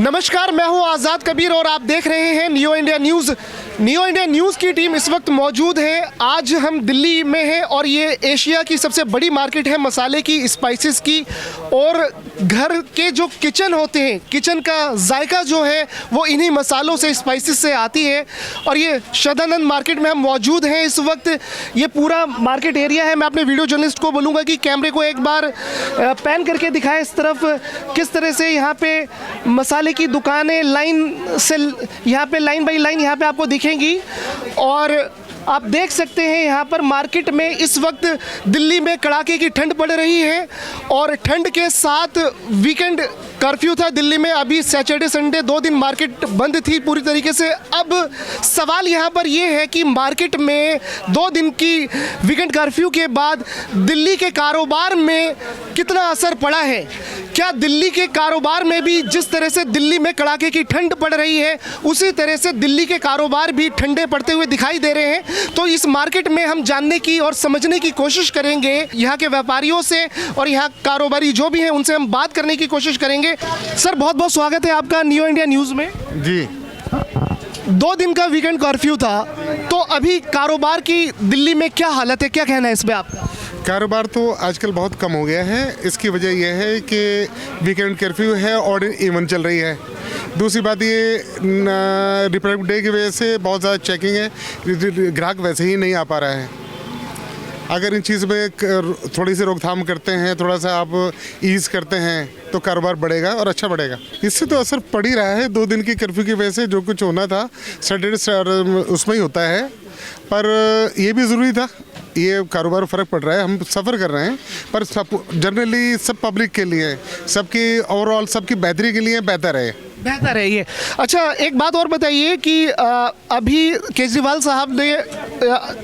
नमस्कार, मैं हूं आज़ाद कबीर और आप देख रहे हैं new India news. New India news की टीम इस वक्त मौजूद है। आज हम दिल्ली में हैं और ये एशिया की सबसे बड़ी मार्केट है मसाले की, स्पाइसेस की। और घर के जो किचन होते हैं, किचन का जायका जो है वो इन्हीं मसालों से, स्पाइसेस से आती है। और ये सदानंद मार्केट में हम मौजूद हैं इस वक्त। ये पूरा मार्केट एरिया है। मैं अपने वीडियो जर्नलिस्ट को बोलूँगा कि कैमरे को एक बार पैन करके दिखाएं इस तरफ, किस तरह से यहाँ पे मसाले की दुकानें लाइन से, यहाँ पे लाइन बाई लाइन यहाँ पे आपको दिखेंगी। और आप देख सकते हैं यहाँ पर मार्केट में इस वक्त दिल्ली में कड़ाके की ठंड पड़ रही है और ठंड के साथ वीकेंड कर्फ्यू था दिल्ली में। अभी सैटरडे संडे 2 दिन मार्केट बंद थी पूरी तरीके से। अब सवाल यहाँ पर ये है कि मार्केट में 2 दिन की वीकेंड कर्फ्यू के बाद दिल्ली के कारोबार में कितना असर पड़ा है। क्या दिल्ली के कारोबार में भी जिस तरह से दिल्ली में कड़ाके की ठंड पड़ रही है उसी तरह से दिल्ली के कारोबार भी ठंडे पड़ते हुए दिखाई दे रहे हैं। तो इस मार्केट में हम जानने की और समझने की कोशिश करेंगे यहाँ के व्यापारियों से और यहाँ कारोबारी जो भी हैं उनसे हम बात करने की कोशिश करेंगे। सर, बहुत बहुत स्वागत है आपका न्यू इंडिया न्यूज़ में। जी, 2 दिन का वीकेंड कर्फ्यू था, तो अभी कारोबार की दिल्ली में क्या हालत है, क्या कहना है इस पे आपका? कारोबार तो आजकल बहुत कम हो गया है। इसकी वजह यह है कि वीकेंड कर्फ्यू है और इवन चल रही है। दूसरी बात ये रिपब्लिक डे की वजह से बहुत ज़्यादा चेकिंग है, ग्राहक वैसे ही नहीं आ पा रहा है। अगर इन चीज़ में थोड़ी सी रोकथाम करते हैं, थोड़ा सा आप ईज़ करते हैं तो कारोबार बढ़ेगा और अच्छा बढ़ेगा। इससे तो असर पड़ ही रहा है। 2 दिन की कर्फ्यू की वजह से जो कुछ होना था सैटरडे उसमें ही होता है, पर ये भी ज़रूरी था। ये कारोबार फ़र्क पड़ रहा है, हम सफ़र कर रहे हैं, पर सब जनरली सब पब्लिक के लिए, सबकी ओवरऑल सबकी बेहतरी के लिए बेहतर है ये। अच्छा, एक बात और बताइए कि अभी केजरीवाल साहब ने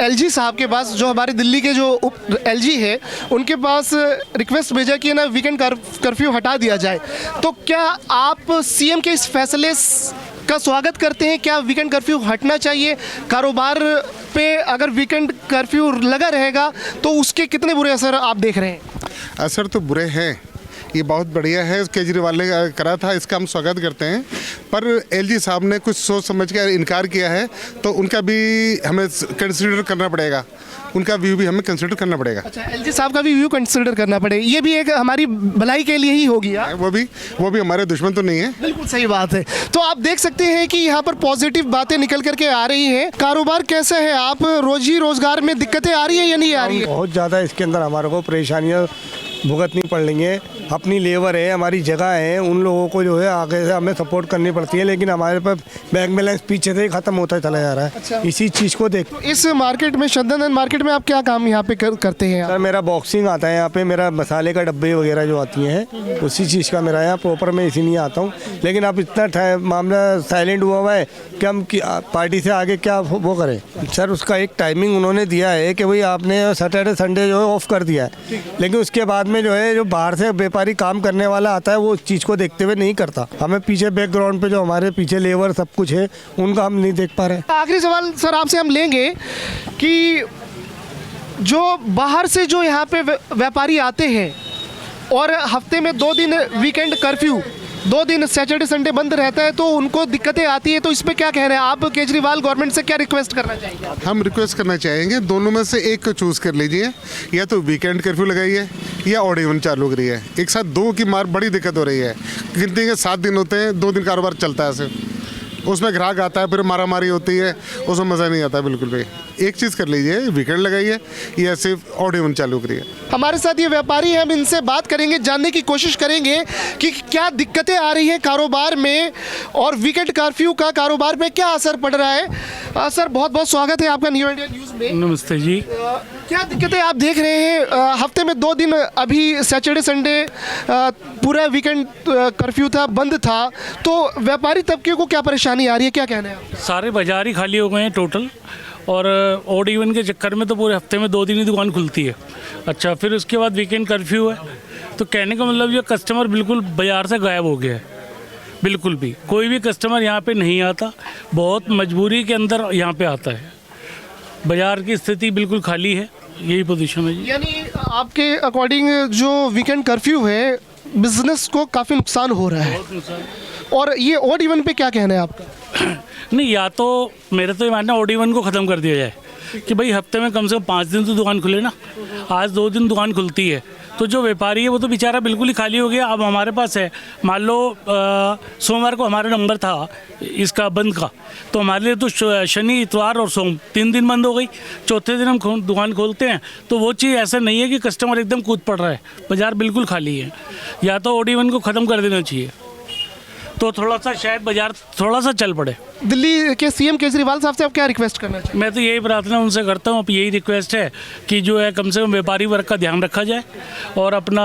एलजी साहब के पास, जो हमारे दिल्ली के जो एलजी है, उनके पास रिक्वेस्ट भेजा कि ना वीकेंड कर्फ्यू हटा दिया जाए। तो क्या आप सीएम के इस फैसले का स्वागत करते हैं? क्या वीकेंड कर्फ्यू हटना चाहिए? कारोबार पे अगर वीकेंड कर्फ्यू लगा रहेगा तो उसके कितने बुरे असर आप देख रहे हैं? असर तो बुरे हैं, ये बहुत बढ़िया है केजरीवाल ने करा था, इसका हम स्वागत करते हैं। पर एलजी साहब ने कुछ सोच समझ कर इनकार किया है, तो उनका भी हमें कंसिडर करना पड़ेगा, उनका व्यू भी हमें कंसिडर करना पड़ेगा। अच्छा, एलजी साहब का भी व्यू कंसिडर करना पड़ेगा, ये भी एक हमारी भलाई के लिए ही होगी। वो भी हमारे दुश्मन तो नहीं है। बिल्कुल सही बात है। तो आप देख सकते हैं कि यहाँ पर पॉजिटिव बातें निकल करके आ रही हैं। कारोबार कैसा है? आप रोजी रोजगार में दिक्कतें आ रही है या नहीं आ रही है? बहुत ज़्यादा इसके अंदर हमारे को परेशानियाँ भुगतनी पड़ रही हैं। अपनी लेबर है, हमारी जगह है, उन लोगों को जो है आगे से हमें सपोर्ट करनी पड़ती है, लेकिन हमारे पास बैंक बैलेंस पीछे से ही ख़त्म होता चला जा रहा है। अच्छा। इसी चीज़ को देख। तो इस मार्केट में, सदानंद मार्केट में आप क्या काम यहाँ पे करते हैं? सर, मेरा बॉक्सिंग आता है यहाँ पे, मेरा मसाले का डब्बे वगैरह जो आती हैं उसी चीज़ का मेरा यहाँ प्रॉपर मैं इसीलिए आता हूँ। लेकिन अब इतना मामला साइलेंट हुआ है कि हम पार्टी से आगे क्या वो करें। सर, उसका एक टाइमिंग उन्होंने दिया है कि भाई आपने सैटरडे संडे जो है ऑफ कर दिया है, लेकिन उसके बाद में जो है जो बाहर से व्यापारी काम करने वाला आता है वो उस चीज़ को देखते हुए नहीं करता। हमें पीछे बैकग्राउंड पे जो हमारे पीछे लेबर सब कुछ है उनका हम नहीं देख पा रहे। आखिरी सवाल सर आपसे हम लेंगे कि जो बाहर से जो यहाँ पे व्यापारी आते हैं और हफ्ते में 2 दिन वीकेंड कर्फ्यू, 2 दिन सैटरडे संडे बंद रहता है, तो उनको दिक्कतें आती है, तो इस पे क्या कह रहे हैं आप? केजरीवाल गवर्नमेंट से क्या रिक्वेस्ट करना चाहेंगे? हम रिक्वेस्ट करना चाहेंगे दोनों में से एक को चूज़ कर लीजिए, या तो वीकेंड कर्फ्यू लगाइए या ऑड इवन चालू करिए। एक साथ 2 की मार बड़ी दिक्कत हो रही है। गिनती के 7 दिन होते हैं, 2 दिन कारोबार चलता है सिर्फ, उसमें ग्राहक आता है, फिर मारामारी होती है, उसमें मज़ा नहीं आता बिल्कुल भी। एक चीज़ कर लीजिए, वीकेंड लगाइए या सिर्फ ऑड इवन चालू करिए। हमारे साथ ये व्यापारी हैं, हम इनसे बात करेंगे, जानने की कोशिश करेंगे कि क्या दिक्कतें आ रही हैं कारोबार में और वीकेंड कर्फ्यू का कारोबार में क्या असर पड़ रहा है। सर, बहुत बहुत स्वागत है आपका न्यू इंडिया न्यूज़ में। नमस्ते जी। क्या दिक्कतें आप देख रहे हैं? हफ्ते में 2 दिन अभी सैटरडे संडे पूरा वीकेंड कर्फ्यू था, बंद था, तो व्यापारी तबके को क्या परेशानी आ रही है, क्या कहना है आप? सारे बाजार ही खाली हो गए हैं टोटल, और ऑड इवन के चक्कर में तो पूरे हफ्ते में 2 दिन ही दुकान खुलती है। अच्छा, फिर उसके बाद वीकेंड कर्फ्यू है, तो कहने का मतलब ये कस्टमर बिल्कुल बाज़ार से गायब हो गया है। बिल्कुल भी कोई भी कस्टमर यहाँ पे नहीं आता, बहुत मजबूरी के अंदर यहाँ पे आता है। बाज़ार की स्थिति बिल्कुल खाली है, यही पोजीशन है जी। यानी आपके अकॉर्डिंग जो वीकेंड कर्फ्यू है, बिजनेस को काफ़ी नुकसान हो रहा है। और ये ऑड इवन पे क्या कहना है आपका? नहीं, या तो मेरे तो ये मानना ऑड इवन को ख़त्म कर दिया जाए कि भाई हफ्ते में कम से कम 5 दिन तो दुकान खुले ना। आज 2 दिन दुकान खुलती है तो जो व्यापारी है वो तो बेचारा बिल्कुल ही खाली हो गया। अब हमारे पास है, मान लो सोमवार को हमारा नंबर था इसका बंद का, तो हमारे लिए तो शनि इतवार और सोम 3 दिन बंद हो गई। चौथे दिन हम दुकान खोलते हैं तो वो चीज़ ऐसा नहीं है कि कस्टमर एकदम कूद पड़ रहा है, बाज़ार बिल्कुल खाली है। या तो ऑड इवन को ख़त्म कर देना चाहिए तो थोड़ा सा शायद बाज़ार थोड़ा सा चल पड़े। दिल्ली के सीएम केजरीवाल साहब से आप क्या रिक्वेस्ट करना चाहिए? मैं तो यही प्रार्थना उनसे करता हूँ, अब यही रिक्वेस्ट है कि जो है कम से कम व्यापारी वर्ग का ध्यान रखा जाए और अपना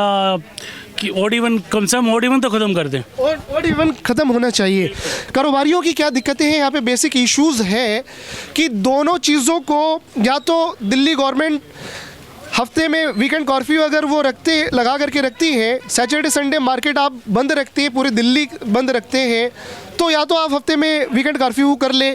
कि ऑड इवन कम से कम ऑड इवन तो ख़त्म कर दें। ऑड इवन ख़त्म होना चाहिए। कारोबारियों की क्या दिक्कतें हैं यहाँ पे? बेसिक इश्यूज़ है कि दोनों चीज़ों को या तो दिल्ली गवर्नमेंट हफ्ते में वीकेंड कर्फ्यू अगर वो लगा करके रखती है, सैटरडे संडे मार्केट आप बंद रखते हैं, पूरी दिल्ली बंद रखते हैं, तो या तो आप हफ्ते में वीकेंड कर्फ्यू कर ले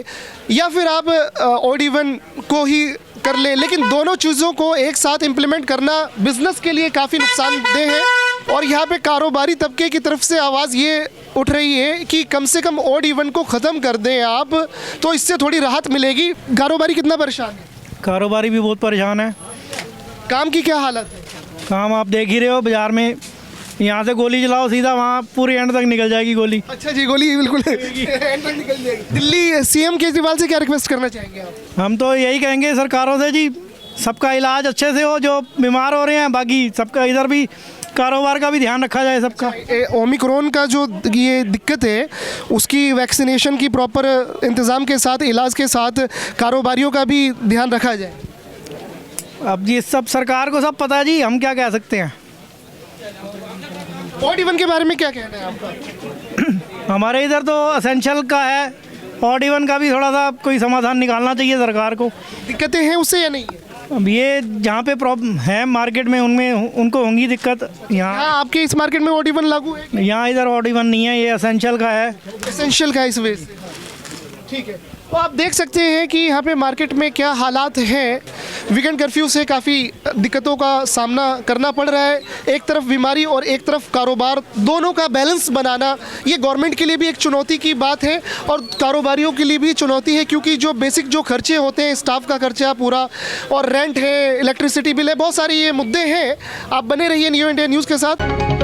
या फिर आप ऑड इवन को ही कर ले। लेकिन दोनों चीज़ों को एक साथ इम्प्लीमेंट करना बिजनेस के लिए काफ़ी नुकसानदेह है। और यहाँ पे कारोबारी तबके की तरफ से आवाज़ ये उठ रही है कि कम से कम ऑड इवन को ख़त्म कर दें आप, तो इससे थोड़ी राहत मिलेगी। कारोबारी कितना परेशान है? कारोबारी भी बहुत परेशान है। काम की क्या हालत है? काम आप देख ही रहे हो, बाजार में यहाँ से गोली चलाओ सीधा वहाँ पूरे एंड तक निकल जाएगी गोली। अच्छा जी, गोली बिल्कुल एंड तक निकल जाएगी। दिल्ली सीएम केजरीवाल से क्या रिक्वेस्ट करना चाहेंगे आप? हम तो यही कहेंगे सरकारों से जी, सबका इलाज अच्छे से हो, जो बीमार हो रहे हैं, बाकी सबका इधर भी कारोबार का भी ध्यान रखा जाए सबका। ओमिक्रॉन का जो ये दिक्कत है उसकी वैक्सीनेशन की प्रॉपर इंतज़ाम के साथ, इलाज के साथ कारोबारियों का भी ध्यान रखा जाए। अब जी सब सरकार को सब पता है जी, हम क्या कह सकते हैं। ऑड इवन के बारे में क्या कहना है आपका? हमारे इधर तो असेंशियल का है, ऑड इवन का भी थोड़ा सा कोई समाधान निकालना चाहिए सरकार को। दिक्कतें हैं उससे या नहीं है? अब ये जहाँ पे प्रॉब्लम है मार्केट में उनमें उनको होंगी दिक्कत। यहाँ आपके इस मार्केट में ऑड इवन लागू है? यहाँ इधर ऑड इवन नहीं है, ये असेंशियल का है। एसेंशियल का इस वजह से, ठीक है। तो आप देख सकते हैं कि यहाँ पे मार्केट में क्या हालात हैं। वीकेंड कर्फ्यू से काफ़ी दिक्कतों का सामना करना पड़ रहा है। एक तरफ बीमारी और एक तरफ कारोबार, दोनों का बैलेंस बनाना ये गवर्नमेंट के लिए भी एक चुनौती की बात है और कारोबारियों के लिए भी चुनौती है, क्योंकि जो बेसिक जो खर्चे होते हैं, स्टाफ का खर्चा पूरा और रेंट है, इलेक्ट्रिसिटी बिल है, बहुत सारे ये मुद्दे हैं। आप बने रहिए न्यू इंडिया न्यूज़ के साथ।